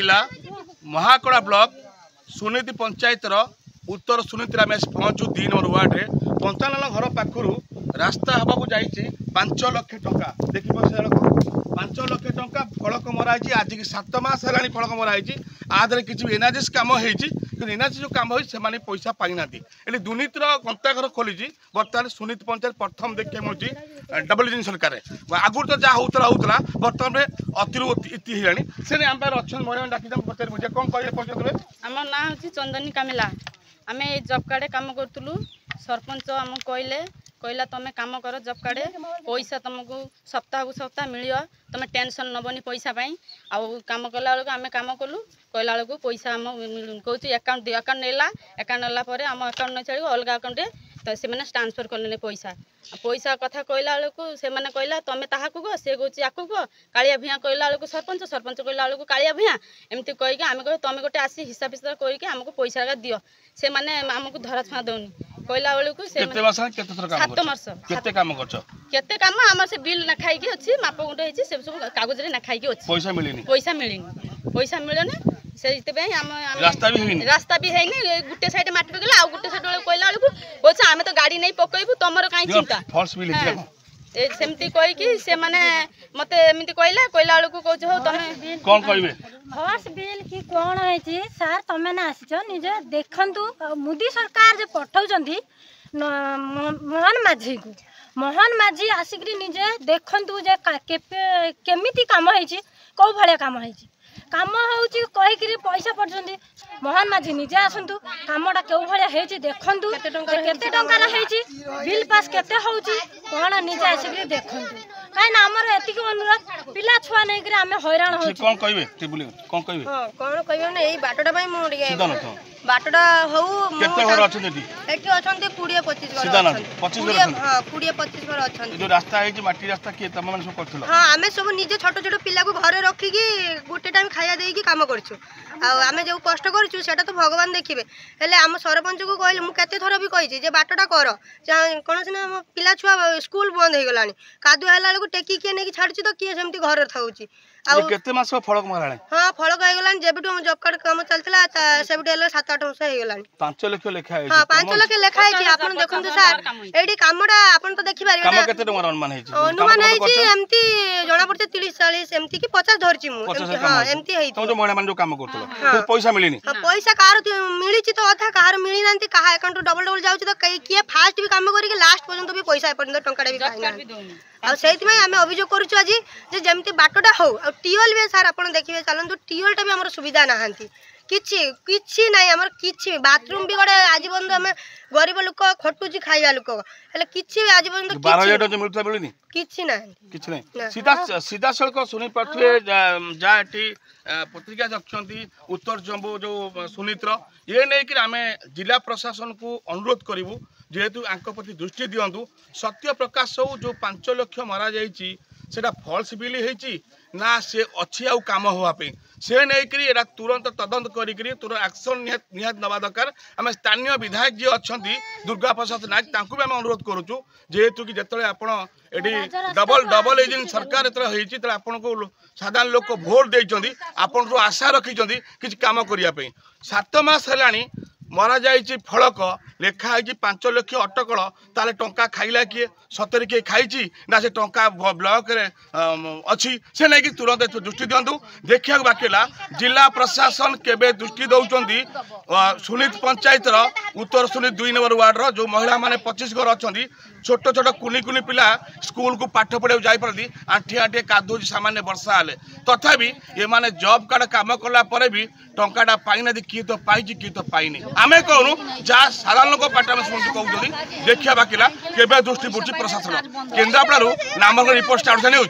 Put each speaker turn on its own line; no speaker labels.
जिला महाकड़ा ब्लॉक सुनीति पंचायत उत्तर सुनीति आम पहुँचू 2 number ward में 55 घर पाखु रास्ता हवा को जाइए 5 लाख टंका देख 5 लाख टंका फलक मराई आज की 7 मास है फलक मराई आधे किसी एनआरजीएस कम एनआरजी जो कम हो पैसा पाई ना ये दुर्नीतिर गंताघर खोली बर्तमान सुनीति पंचायत प्रथम देखा मिलूँ डबल इंजन सरकार आगुरी तो जहाँ होता बर्तमान में अति है से आम अच्छा महिला डाक पचार कौन कहे
आम ना हूँ चंदनी कामिला आम जब कार्ड कम करूँ सरपंच आमको कहला तुम कम कर जब कार्ड पैसा तुमको सप्ताह को सप्ताह मिल तुम टेंशन नबनी पैसा आउ कम कला बेलू आम कम कलु कहला बेलू पैसा आम कौच अकाउंट दियो अकाउंट नेला अकाउंट नेला आम अकाउंट नहीं चलो अलग अकाउंट तो से ट्रांसफर कले पैसा पैसा कथा कहला बेलू से कहला तुम ताकू गो सी कौच आकू गो कालिया भिया कहला बेलू सरपंच सरपंच कहला बेलू कालिया भिया एमती कहीकि आम कह तुम गोटे आसी हिसाब हिसाब करके आमको पैसा दियो से आमको धरा छुआ दौनी कहला बेलू 7 वर्ष केते काम आम से बिल ना खाई अच्छी माप गुंडे होती सब सब कागज ना खाई अच्छी पैसा मिलनी से रास्ता भी है गोटे साइड माटी गला आ गोटे साइड कहला बेलू कह आम तो गाड़ी नहीं पकईबू तुम कहीं चिंता सेमती कहीकि से मत एमती कहला बेलू कौच हो तुम
कौन कहबे फर्स्ट बिल कि कौन है सार तुम ना आसीच निजे देखंतु मोदी सरकार जे पठाउचंती मोहन माझी आसिक निजे देखंतु जे केमिति काम है कौ भाया काम है काम होची कहीकि पैसा पड़छंती मोहन माझी निजे आसतु कामटा क्यों भाया है देखंतु केते टंकार है बिल पास केते होची कौन निजे आसिक देखंतु कहीं आमर एतिक अनुरोध पिला छुआ नहीं करे आमे हैरान हो
कौन कहबे टेबुल कौन कहबे
हां कौन कहबे ना एई बाटटा पई मो डिगे बाटटा हो
केते घर अछन
एटी अछन 20 25 घर
अछन 25 घर अछन
हां 20 25 घर अछन
जो रास्ता है माटी रास्ता के तम मन सब करथलो
हां आमे सब निजे छोट छोट पिला को घरे रखी की गुटे टाइम खाया देई की काम करछु आ आमे जो कष्ट करछु सेटा तो भगवान देखिबे हेले हम सरपंच को कहले मु केते थरो भी कहिछि जे बाटटा कर कोन से ना पिला छुआ स्कूल बंद हे गलानी कादु हैला को टेकी के ने की छाडछु तो किए सेमती घर थाउछि
आ केते मास फलक माराले
हां फलक हे गलानी जेबिटो हम जॉब कार्ड काम चलतला सेबिटो हेले 7-8 वर्ष हे गलानी
5 लाख लेखा है
हां 5 लाख लेखा है आपण देखंतु सर एडी कामडा आपण तो देखि पारिबे
काम केते टंका अनुमान है
अनुमान है एमती जणा पड़ते 30 40 एमती की 50 धरछि मु हां एमती है
तो जो महिला मान जो काम करतलो पैसा मिलिनी
हां पैसा कार मिली छि तो अथा कार मिली नांती कहा अकाउंट डबल जाउछि तो किए फास्ट भी काम करी के लास्ट पर्यंत भी पैसा पर्यंत टंकाडा भी पाइना आ सेति में आमे अभियोग करूछु आज जे जेमती बाटोटा हो आ टियोल भी सर आपण देखिबे चलंतु टियोलटा भी हमर सुविधा नाहंती किछि नाही हमर किछि बाथरूम भी गडे आज बंद हम गरीब लोक खटुची खाइबा लोक हेले किछि आज बंद
12000 जो मिलता मिलनी
किछि नाही
किछि नाही सीधा सीधा सड़क सुनी पथवे जा एटी पत्रिका रखछंती उत्तर जम्बू जो सुनीत्र ये नै कि आमे जिला प्रशासन को अनुरोध करिवु जेहेतु आंक प्रति दृष्टि दियंतु सत्य प्रकाश हो जो 5 लाख मारा जाइछि सेटा फॉल्स बिल होइछि ना से अच्छी आउ काम होवापे से नहीं करी एरा तुरंत तदंत करी तुरंत एक्शन निहात नवा दरकार आम स्थानीय विधायक जी अच्छा दुर्गा प्रसाद नायक तांकु भी आम अनुरोध करूँ जेहेतु कि जिते आप डबल इंजिन सरकार जो आपन को साधारण लोक भोट देते आपन आशा रखी किसी काम करने 7 मास है मरा जाइए फलक लेखाई 5 लाख अटकल ताले टंका खाइला किए सतरे किए खाई ना से टंका ब्लॉक रे अच्छी से नहीं कि तुरंत दृष्टि दिंतु देखा बाकी जिला प्रशासन केबे दृष्टि दौरान सुनीत पंचायत उत्तर सुनीत 2 नंबर वार्ड जो महिला माने 25 घर अच्छा छोट छोट कुनी कुनी पिला स्कूल को पाठ पढ़ा जापारती आंठी आंठी कादू सामान्य वर्षा हेले तथापि ये माने जॉब कार्ड काम कला भी टंकाटा पाई ना किए तो पाई किए तो पाइनी आमे कहूँ जहाँ साधारण लोक पार्टी में शुणु कहते देखा बाकी केबे दृष्टि पड़ुछि प्रशासन केन्द्रापड़ा नामर रिपोर्ट स्टार्ट न्यूज।